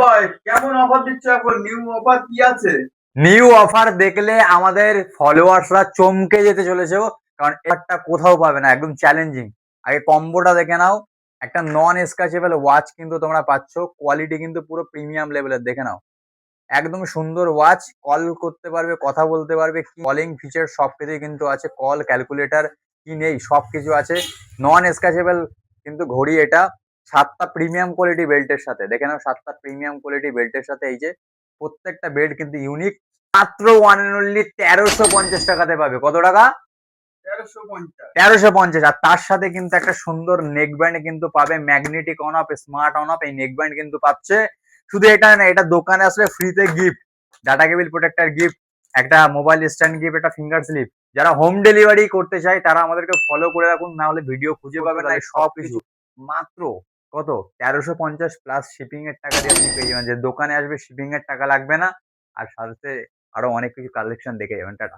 ভাই কেমন অফার দিচ্ছ এখন? নিউ অফার কি আছে? নিউ অফার দেখলে আমাদের ফলোয়ার্সরা চমকে যেতে চলেছে গো। কারণ একটা কোথাও পাবে না, একদম চ্যালেঞ্জিং। আগে কম্বোটা দেখে নাও। একটা নন স্ক্র্যাচেবল ওয়াচ কিন্তু তোমরা পাচ্ছ, কোয়ালিটি কিন্তু পুরো প্রিমিয়াম লেভেলের। দেখে নাও, একদম সুন্দর ওয়াচ, কল করতে পারবে, কথা বলতে পারবে, কলিং ফিচার সবকিছুই কিন্তু আছে। কল, ক্যালকুলেটর কি নেই, সবকিছু আছে। নন স্ক্র্যাচেবল কিন্তু ঘড়ি এটা। 7টা প্রিমিয়াম কোয়ালিটি বেল্টের সাথে, দেখে নাও, 7টা প্রিমিয়াম কোয়ালিটি বেল্টের সাথে। এই যে প্রত্যেকটা বেল্ট কিন্তু ইউনিক। মাত্র ওয়ান অ্যান্ড অনলি 1350 টাকাতে পাবে। কত টাকা? 1350। 1350। আর তার সাথে কিন্তু একটা সুন্দর নেক ব্যান্ড কিন্তু পাবে, magnetic on of, smart on of. এই নেক ব্যান্ড কিন্তু পাচ্ছে। শুধু এটা না, এটা দোকানে আসলে ফ্রিতে gift, data cable protector gift, একটা মোবাইল স্ট্যান্ড গিফট, একটা ফিঙ্গার স্লিপ। যারা হোম ডেলিভারি করতে চায় তারা আমাদেরকে ফলো করে রাখুন, না হলে ভিডিও খুঁজে পাবে না। এই সব কিছু মাত্র কত? 1350 প্লাস শিপিং এর টাকা দিয়ে আপনি পেয়ে যাবেন। যে দোকানে আসবে শিপিং এর টাকা লাগবে না। আর সাথে আরো অনেক কিছু কালেকশন দেখে যাবেন। টাটা।